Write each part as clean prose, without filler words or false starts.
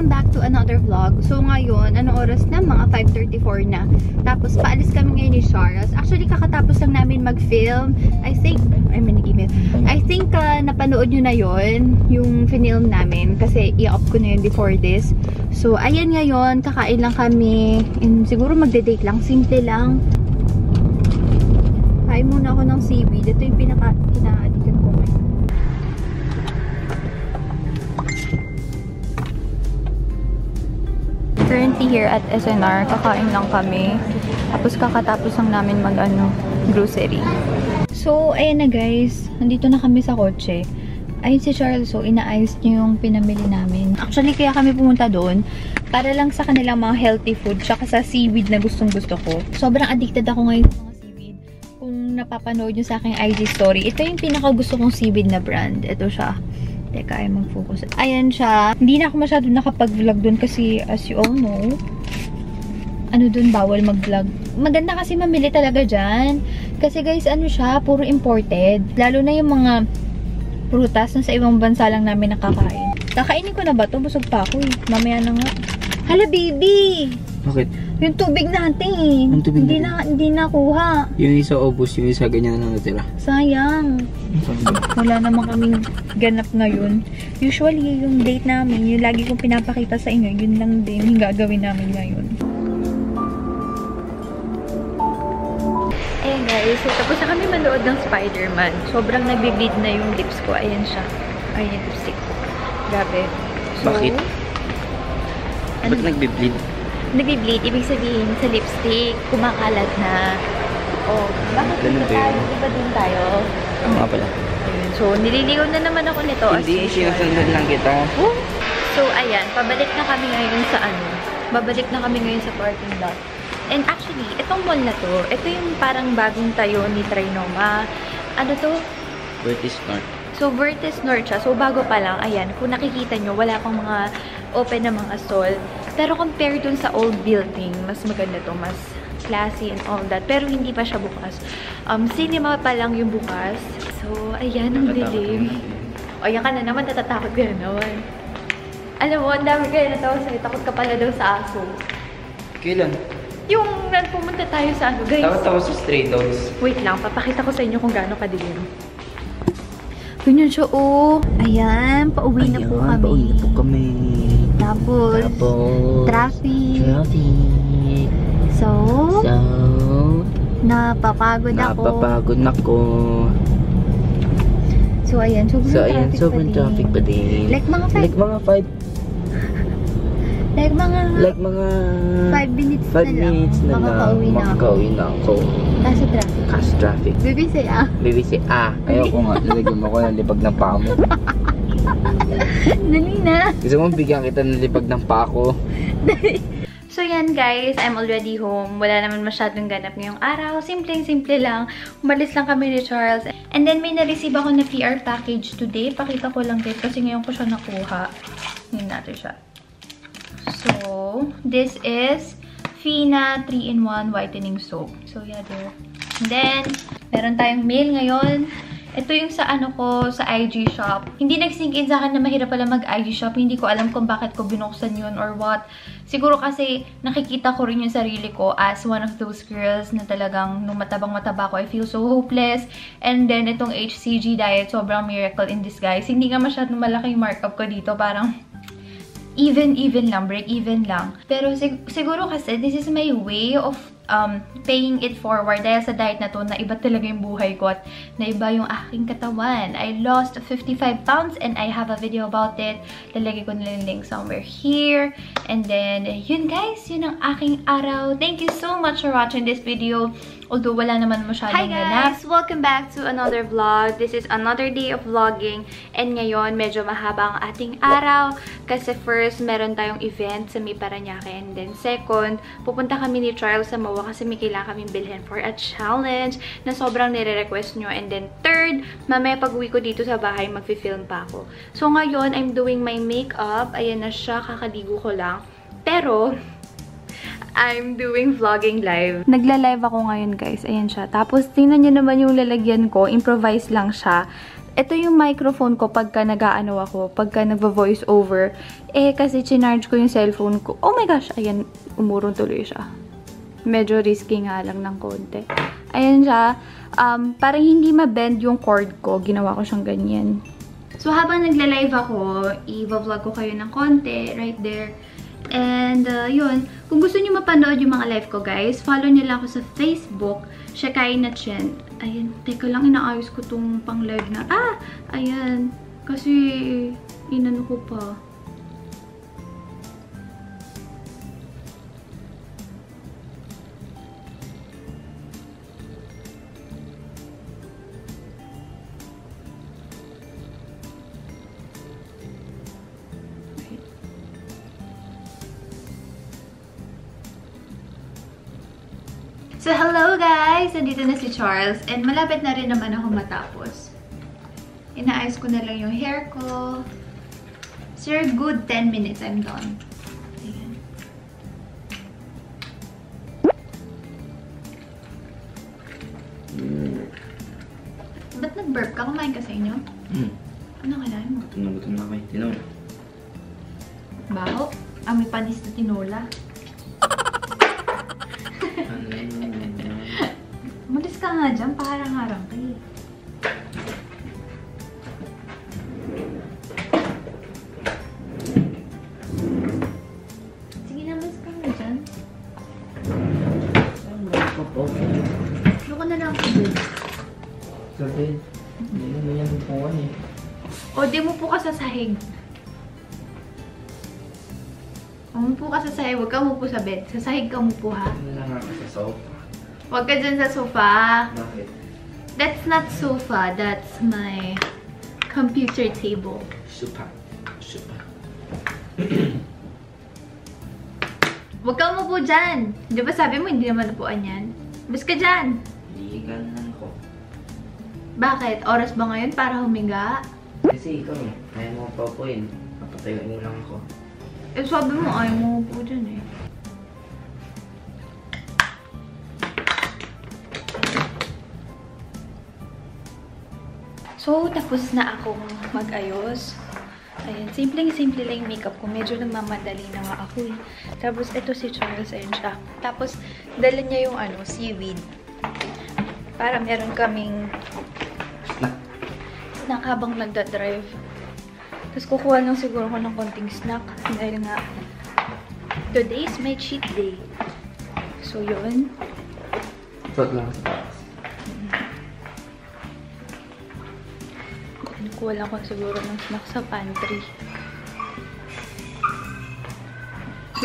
welcome back to another vlog. So ngayon, anong oras na? Mga 5:34 na. Tapos paalis kami ngayon ni Charles. Actually, kakatapos lang namin mag-film. I think napanood nyo na yon yung film namin. Kasi i-up ko na yun before this. So, ayan ngayon, kakain lang kami. And siguro magde-date lang. Simple lang. Kain muna ako ng seaweed. Ito yung pinaka-kinaadikan ko ngayon. Currently here at SNR, kakain lang kami. Tapos kakatapos lang namin grocery. So, ayan na guys. Nandito na kami sa kotse. Ayun si Charles, so inaayos niyo yung pinamili namin. Actually, kaya kami pumunta doon para lang sa kanilang mga healthy food tsaka sa seaweed na gustong-gusto ko. Sobrang addicted ako ngayon sa mga seaweed. Kung napapanood nyo sa aking IG story, ito yung pinaka-gusto kong seaweed na brand. Ito siya. Teka, ay mag-focus. Ayan siya. Hindi na ako masyado nakapag-vlog doon kasi as you all know, doon bawal mag-vlog. Maganda kasi mamili talaga dyan. Kasi guys, siya, puro imported. Lalo na yung mga prutas na sa ibang bansa lang namin nakakain. Kakainin ko na ba to? Busog pa ako eh. Mamaya na nga. Hala baby! Bakit? Yung tubig natin. Yung tubig hindi nakuha. Yung isa ubos, yung isa ganyan na natira. Sayang. Wala naman kaming ganap ngayon. Usually, yung date namin, yung lagi kong pinapakita sa inyo, yun lang din yung gagawin namin ngayon. Ayan guys, so tapos na kami manood ng Spider-Man. Sobrang nagbe-bleed na yung lips ko. Ayan siya. Ayan yung lipstick ko. Grabe. So, bakit? Ba't nagbe-bleed? Nagbe-bleed, ibig sabihin sa lipstick, kumakalat na. Oh, bakit dito tayo? Diba din tayo? Nga pala. Ayun. So, nililigaw na naman ako nito. Hindi, sinasunod lang kita. Oh. So, ayan. Pabalik na kami ngayon sa Babalik na kami ngayon sa parking lot. And actually, itong mall na to, ito yung parang bagong tayo ni Trinoma. Ano to? Vertis North. So, Vertis North siya. So, bago pa lang, ayan, kung nakikita nyo, wala pang mga open na mga stall. Pero compared dun sa old building, mas maganda to, mas classy and all that. Pero hindi pa siya bukas. Cinema pa lang yung bukas. So, ayan, ang dilim. O, yan ka na naman, natatakot ka na naman. Alam mo, ang dami kayo natawa sa'yo. Takot ka pala daw sa aso. Kailan? Yung pumunta tayo sa guys. Takot ako sa stray dogs. Wait lang, papakita ko sa inyo kung gaano kadilim. Ganyan siya, oh. Ayan, pauwi na po kami. Pauwi na po kami. Tapos traffic. So, napapagod ako. So, ayan, sobrang traffic pa din. Like mga 5 minutes na lang. Makakauwi na ako. Kasi traffic. BBC Ayaw ko nga. Lalagyan mo ko ng libag ng paa mo. Dali na. Gusto mo bigyan kita ng libag ng paa ko? So yan guys, I'm already home. Wala naman masyadong ganap ngayong araw. Simple lang. Umalis lang kami ni Charles. And then may na-receive ako na PR package today. Pakita ko lang guys kasi ngayon ko siya nakuha. Ngayon natin siya. So, this is Fina 3-in-1 Whitening Soap. So, yeah, there. And then, meron tayong mail ngayon. Ito yung sa sa IG shop. Hindi nag-sink in sa akin na mahirap pala mag-IG shop. Hindi ko alam kung bakit ko binuksan yun or what. Siguro kasi nakikita ko rin yung sarili ko as one of those girls na talagang nung matabang-mataba ko, I feel so hopeless. And then, itong HCG diet, sobrang miracle in disguise. Hindi nga masyadong malaki yung markup ko dito. Parang even lang, break even lang. Pero siguro kasi this is my way of paying it forward dahil sa diet na to na iba talaga yung buhay ko at na iba yung aking katawan. I lost 55 pounds and I have a video about it. Lalagay ko na yung link somewhere here. And then, yun guys, yun ang aking araw. Thank you so much for watching this video. Although wala naman masyadong ganap. Hi guys! Welcome back to another vlog. This is another day of vlogging. And ngayon, medyo mahaba ang ating araw. Kasi first, meron tayong event sa May Paranaque. And then second, pupunta kami ni Charles sa Mawa kasi may kailangan kaming bilhin for a challenge na sobrang nire-request nyo. And then third, mamaya pag-uwi ko dito sa bahay, mag-film pa ako. So ngayon, I'm doing my makeup. Ayan na siya, kakaligo ko lang. Pero I'm doing vlogging live. Nagla-live ako ngayon guys. Ayan siya. Tapos tingnan nyo naman yung lalagyan ko. Improvise lang siya. ito yung microphone ko pagka nag-aano ako, pagka nagvo-voice over. Eh, kasi chinarge ko yung cellphone ko. Oh my gosh, ayan, umurong tuloy siya. Medyo risky nga lang ng konti. Ayan siya. Parang hindi ma-bend yung cord ko. Ginawa ko siyang ganyan. So, habang nagla-live ako, i-vlog ko kayo ng konti right there. And, yun. Kung gusto niyo mapanood yung mga live ko, guys, follow niyo lang ako sa Facebook, Shakay na Chen. Ayan, teka lang, inaayos ko tong pang-live na. Ayan. Kasi, inano ko pa. So, hello guys! Nandito na si Charles. And malapit na rin naman ako matapos. Inaayos ko na lang yung hair ko. Sir, good 10 minutes, I'm done. Ayan. Ba't nag-burp ka? Kumain ka sa inyo? Ano kailangan mo? Gutom na kayo. Tinola. Baho? May panis na tinola. Malis ka nga dyan, paharang-harang ka eh. Sige na, malis ka nga dyan. Luko na lang ako dun. Sabi, hindi naman yan upuan eh. O, di mo po ka sa sahig. Umupo ka sa sahig, huwag ka umupo sa bed. Sa sahig ka umupo ha. Ano lang ako sa sofa? Huwag ka dyan sa sofa. Bakit? That's not sofa, that's my computer table. Sofa. Huwag ka umupo dyan. Di ba sabi mo hindi naman upuan yan? Bus ka dyan. Ligan lang ko. Bakit? Oras ba ngayon para humiga? Kasi ikaw eh, kaya mo paupuin. Papatayuin mo lang ako. Eh sabi mo ayaw mo umupo dyan eh. So, tapos na akong mag-ayos. Ayan, simpleng-simple lang yung makeup ko. Medyo nagmamadali na nga ako eh. Tapos, ito si Charles, ayun siya. Tapos, dala niya yung seaweed. Para meron kaming snack habang nagda-drive. Tapos, kukuha lang siguro ko ng konting snack. Dahil nga, today is my cheat day. So, yun. Suot lang sa taas. Kuha lang ko siguro ng snack sa pantry.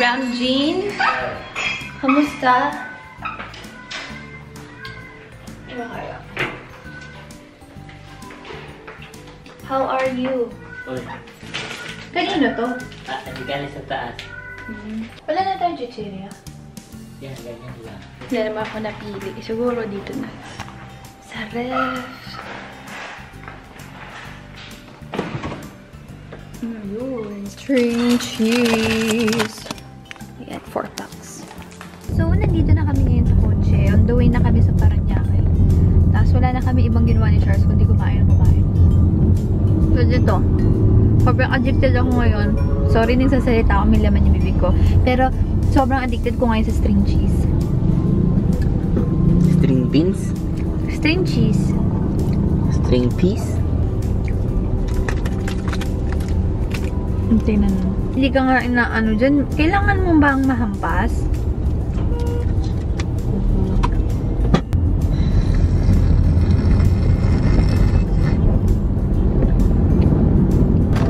Ram Jean? Kamusta? Ano kaya? How are you? Uy. Kanino to? Hindi galing sa taas. Wala na tayong chichirya. Yan, ganyan lang. Hindi naman ako napili. Siguro dito na. Sa ref. Ayun. String cheese. Ayan, 4 packs. So, nandito na kami ngayon sa kotse. On the way na kami sa Paranaque. Tapos wala na kami ibang ginawa ni Charles kundi kumain. So, dito. Sobrang addicted ako ngayon. Sorry nang sasalita ako, may laman yung bibig ko. Pero, sobrang addicted ko ngayon sa string cheese. String beans? String cheese. String peas? Tingnan mo. Hindi ka nga inaano dyan. Kailangan mo bang mahampas?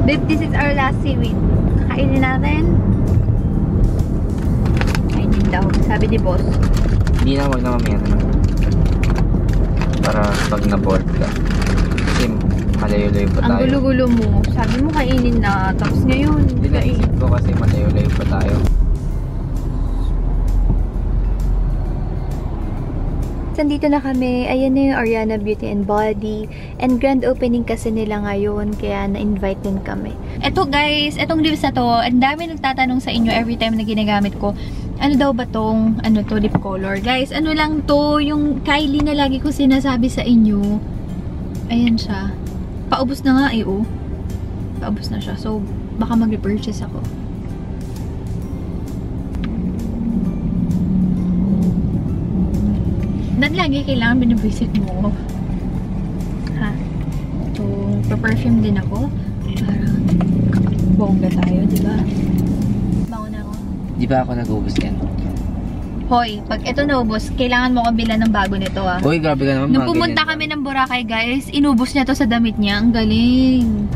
Babe, this is our last seaweed. Kainin natin. Kainin daw. Sabi ni boss. Hindi na, wag na mamaya naman. Para pag na-board ka. Kasi malayo-layo pa tayo. Ang gulo-gulo mo. Sabi mo kainin na. Tapos ngayon, Hindi naisip ko kasi malayo-layo pa tayo. Nandito na kami. Ayan na yung Ariana Beauty and Body. And grand opening kasi nila ngayon. Kaya na-invite din kami. Eto guys, etong lips na to. Ang dami nagtatanong sa inyo every time na ginagamit ko. Ano daw ba tong, to, lip color? Guys, ano lang to, yung Kylie na lagi ko sinasabi sa inyo. Ayan siya. Paubos na nga eh, oh. Paubos na siya. So, baka mag-repurchase ako. Lagi kailangan binabisit mo. Ha? So, pa-perfume din ako. Para bongga tayo, diba? Bango na ako. Di ba ako nag-ubos yan? Hoy, pag ito naubos, kailangan mo kabilan ng bago nito, ah. Uy, grabe ka naman. Nung pumunta kami ng Boracay, guys, inubos niya to sa damit niya. Ang galing.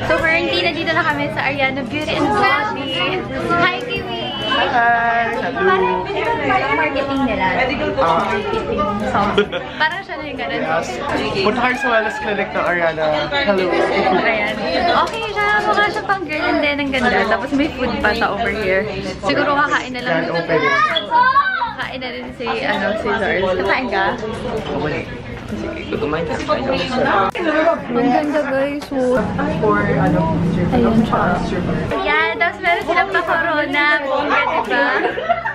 So, currently, nandito na kami sa Ariana Beauty and Body. Hi, Kiwi! Hi! Parang marketing nila. Marketing song. Parang siya na yung ganun. Punta kayo sa wellness clinic ng Ariana. Hello. Ayan. Okay siya. Mukha siya pang girl and then ang ganda. Tapos may food pa sa over here. Siguro kakain na lang. Grand open. Kain na rin si Charles. Kakain ka? Okay. Sige, kumain ka. Ang ganda guys. Ayan siya. Ayan. Tapos meron silang pa-corona. Bongga, diba?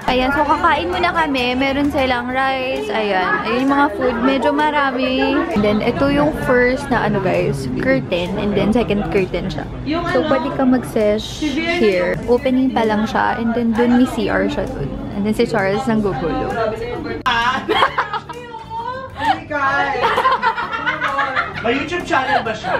Ayan. So kakain muna kami. Meron silang rice. Ayan. Ayan yung mga food. Medyo marami. And then ito yung first na ano guys. Curtain. And then second curtain siya. So pwede ka mag-sesh here. Opening pa lang siya. And then dun may CR siya dun. And then si Charles nang gugulo. May YouTube channel ba siya?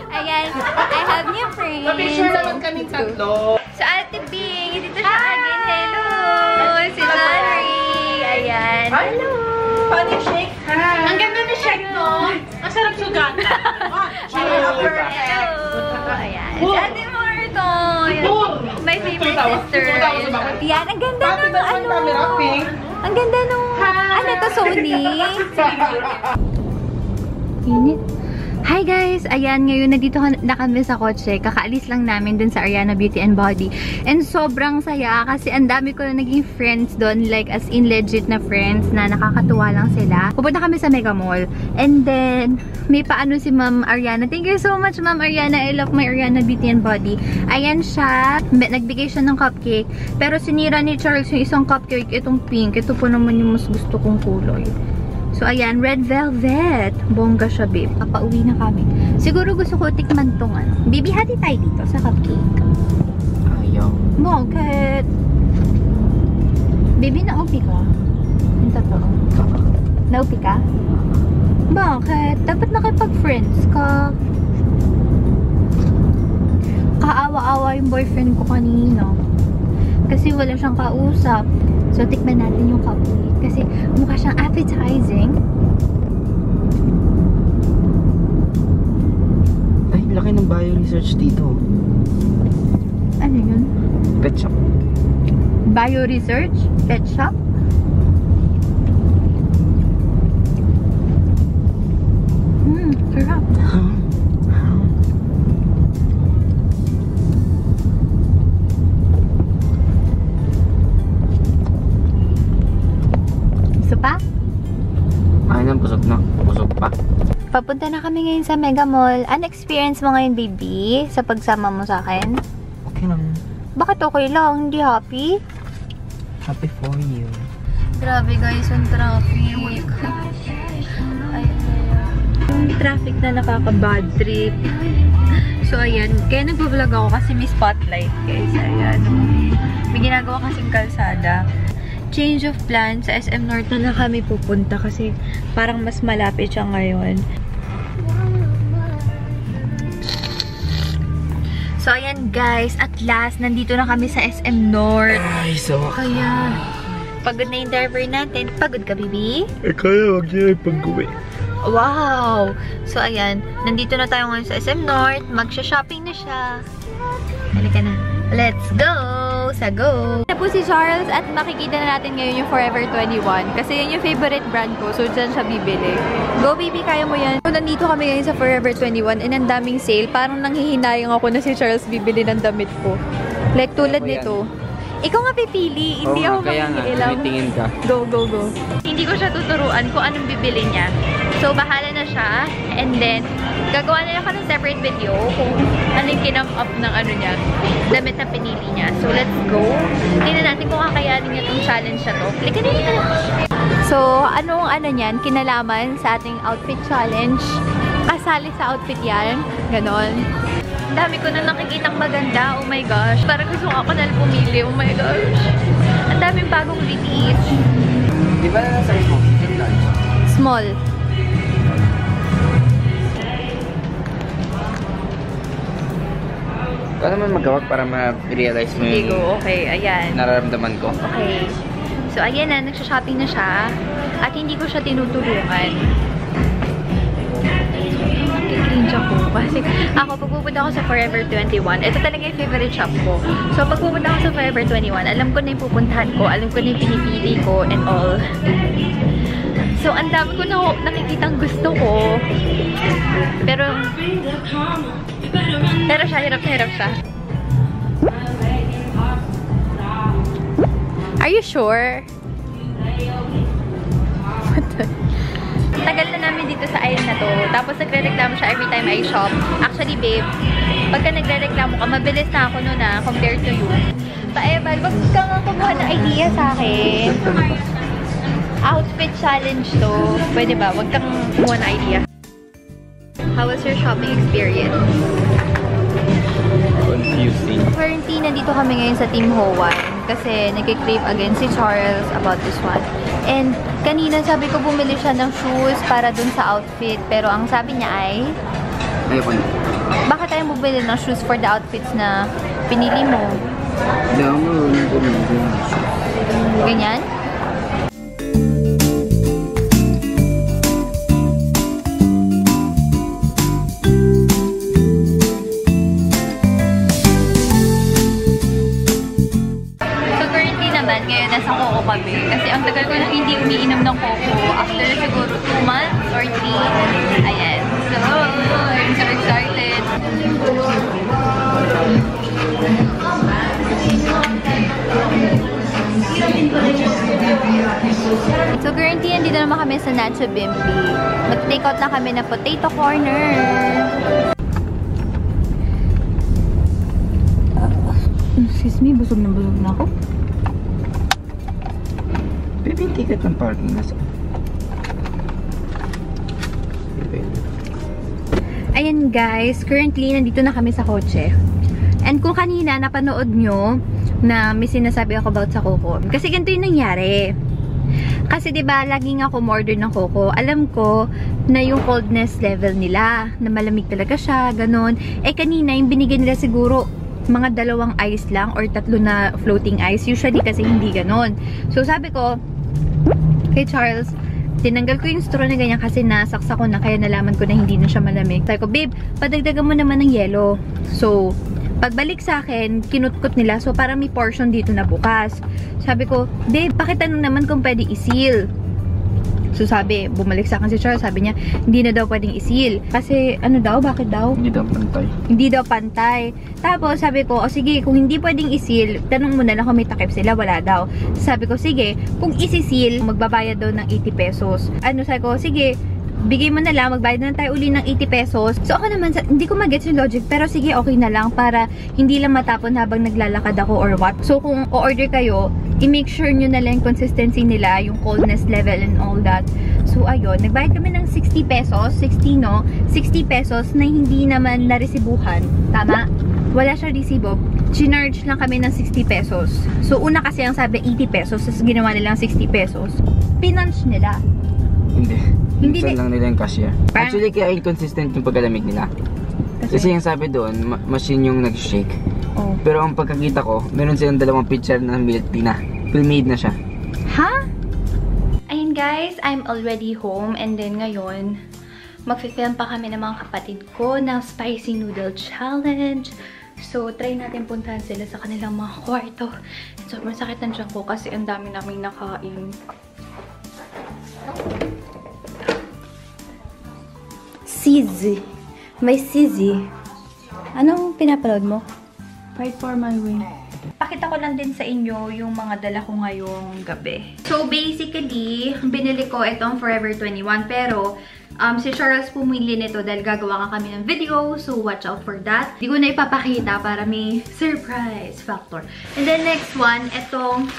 Ayan, I have new friends. Pa-picture naman kaming tatlo. So, Ate Bing, dito siya again. Hello! Si Larry. Ayan. Hello! Paano yung shake? Ang ganda ng shake, no? Ang sarap sugat. Hello! Ayan. Si Ate Marto. My favorite sister. Ayan, ang ganda ng ano. Ang ganda nung, ano to, Sony? Init. Hi guys! Ayan, ngayon nandito na kami sa kotse. Kakaalis lang namin dun sa Ariana Beauty and Body. And sobrang saya kasi ang dami ko na naging friends dun. Like as in legit na friends na nakakatuwa lang sila. Pupunta kami sa Mega Mall. And then, may paano si Ma'am Ariana. Thank you so much Ma'am Ariana. I love my Ariana Beauty and Body. Ayan siya. Nagbigay siya ng cupcake. Pero sinira ni Charles yung isang cupcake. Itong pink. Ito po naman yung mas gusto kong kulay. So, ayan, red velvet. Bongga siya, babe. Papauwi na kami. Siguro gusto ko tikman tong ano. Baby, hati tayo dito sa cupcake. Ayaw. Bakit? Baby, naupi ka? Yung totoo. Naupi ka? Bakit? Dapat nakipag-friends ka. Kaawa-awa yung boyfriend ko kanina. Kasi wala siyang kausap. So, tikman natin yung cupcake. Kasi mukha siyang appetizing. Ay, laki ng bio research dito. Ano yun? Pet shop. Bio research? Pet shop? Sarap. Pa? Ay, busog na. Busog pa. Papunta na kami ngayon sa Mega Mall. Ano experience mo ngayon, baby? Sa pagsama mo sa akin? Okay lang. Bakit okay lang? Hindi happy? Happy for you. Grabe guys, yung traffic. Yung traffic na nakaka-bad trip. So, ayan. Kaya nag-vlog ako kasi may spotlight, guys. Ayan. May ginagawa kasing kalsada. Change of plan. Sa SM North na kami pupunta kasi parang mas malapit siya ngayon. So, ayan guys. At last, nandito na kami sa SM North. Ay, so Kaya, pagod na yung driver natin. Pagod ka, baby? Kaya wag niya ipag-uwi. Wow! So, ayan. Nandito na tayo ngayon sa SM North. Magsha-shopping na siya. Halika na. Let's go! Sa go! Na po si Charles at makikita na natin ngayon yung Forever 21. Kasi yun yung favorite brand ko. So, dyan siya bibili. Go, baby! Kaya mo yan. So, nandito kami ngayon sa Forever 21 and ang daming sale. Parang nanghihinayang ako na si Charles bibili ng damit ko. Like, tulad nito. Ikaw nga pipili. Hindi ako mangingilam. Tingin ka. Go, go, go. Hindi ko siya tuturuan kung anong bibili niya. So, bahala na siya. And then, gagawa na ako ng separate video kung ano yung kinam up ng ano niya, damit na pinili niya. So, let's go. Tingnan natin kung kakayanin niya itong challenge na to. Click na. So, anong niyan? Kinalaman sa ating outfit challenge. Kasali sa outfit yan. Ganon. Ang dami ko na nakikitang maganda. Oh my gosh. Parang gusto ako na pumili. Oh my gosh. Ang daming bagong release. Di ba na size mo? Small. Ikaw naman magawag para ma-realize mo Hindi yung ko. Okay, ayan. nararamdaman ko. Okay. So, ayan na. Nagsha-shopping na siya. At hindi ko siya tinutulungan. Cringe ako. Kasi ako, pag pupunta ako sa Forever 21, ito talaga yung favorite shop ko. So, pag pupunta ako sa Forever 21, alam ko na yung pupuntahan ko. Alam ko na yung pinipili ko and all. So, ang dami ko na nakikitang gusto ko. Pero siya, hirap siya. Are you sure? Tagal na namin dito sa aisle na to. Tapos nagre-reklamo siya every time I shop. Actually, babe, pagka nagre-reklamo ka, mabilis na ako nun compared to you. Paebal, wag ka nga kumuha ng idea sa akin. Outfit challenge to. Pwede ba? Wag kang kumuha ng idea. How was your shopping experience? Confusing. Currently, nandito kami ngayon sa Team Hoan kasi nag-crave again si Charles about this one. And kanina sabi ko bumili siya ng shoes para dun sa outfit. Pero ang sabi niya ay, Ayoko na. bakit tayo bumili ng shoes for the outfits na pinili mo? Hindi ako marunong bumili. Ganyan? Ngayon, nasa Coco kami. Kasi ang tagal ko na hindi umiinom ng Coco. After siguro 2 months or 3. Ayan. So, I'm so excited. So, currently, nandito naman kami sa Nacho Bimbi. Mag-take out na kami ng potato corner. Excuse me, busog na ako. Baby, ticket ng parking nasa. Ayan guys, currently nandito na kami sa kotse. And kung kanina napanood nyo na may sinasabi ako about sa Coco. Kasi ganito yung nangyari. Kasi diba, laging ako order ng Coco. Alam ko na yung coldness level nila, na malamig talaga siya, ganon. Eh kanina, yung binigyan nila siguro mga 2 ice lang or 3 na floating ice. Usually kasi hindi ganon. So sabi ko, kay Charles, tinanggal ko yung straw na ganyan kasi nasaksa ko na, kaya nalaman ko na hindi na siya malamig. Sabi ko, babe, padagdagan mo naman ng yelo. So, pagbalik sa akin, kinutkot nila. So, parang may portion dito na bukas. Sabi ko, babe, pakitanong naman kung pwede isil. So, sabi, bumalik sa akin si Charles. Sabi niya, hindi na daw pwedeng isil. Kasi, ano daw? Bakit daw? Hindi daw pantay. Hindi daw pantay. Tapos, sabi ko, o sige, kung hindi pwedeng isil, tanong mo na lang kung may takip sila. Wala daw. Sabi ko, sige, kung isisil, magbabayad daw ng 80 pesos. Ano, sabi ko, sige, bigay mo na lang, magbayad na tayo uli ng 80 pesos. So, ako naman, hindi ko mag-get yung logic, pero sige, okay na lang para hindi lang matapon habang naglalakad ako or what. So, kung o-order kayo, i-make sure nyo na lang yung consistency nila, yung coldness level and all that. So, ayun, nagbayad kami ng 60 pesos, 60 no? 60 pesos na hindi naman naresibuhan. Tama? Wala siya resibo. Chinarge lang kami ng 60 pesos. So, una kasi ang sabi 80 pesos, tapos ginawa nilang 60 pesos. Pinunch nila. Hindi lang nila yung cashier. Parang, Actually, kaya inconsistent yung pagkalamig nila. Kasi yung sabi doon, machine yung nag-shake. Oh. Pero ang pagkakita ko, meron silang 2 picture na milk tea na. Pre-made na siya. Ha? Ayun guys, I'm already home. And then ngayon, mag-film pa kami ng mga kapatid ko ng Spicy Noodle Challenge. So, try natin puntahan sila sa kanilang mga kwarto. Sobrang sakit ng tiyan ko kasi ang dami naming nakain. Sizzy. May Sizzy. Anong pinapanood mo? Fight for my win. Ipapakita ko lang din sa inyo yung mga dala ko ngayong gabi. So, basically, binili ko itong Forever 21. Pero, si Charles pumili nito dahil gagawa ka kami ng video. So, watch out for that. Hindi ko na ipapakita para may surprise factor. And then, next one, itong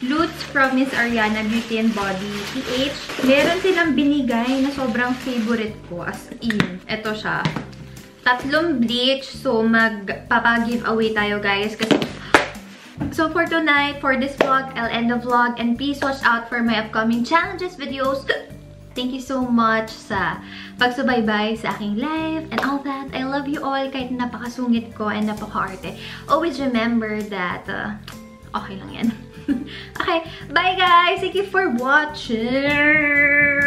Lutz from Miss Ariana Beauty and Body PH. Meron silang binigay na sobrang favorite ko. As in, ito siya. 3 bleach. So, magpapa-giveaway tayo, guys. So, for tonight, for this vlog, I'll end the vlog. And please watch out for my upcoming challenges videos. Thank you so much sa pagsubaybay sa aking life and all that. I love you all kahit napakasungit ko and napaka-arte. Always remember that, okay lang yan. Okay, bye guys! Thank you for watching!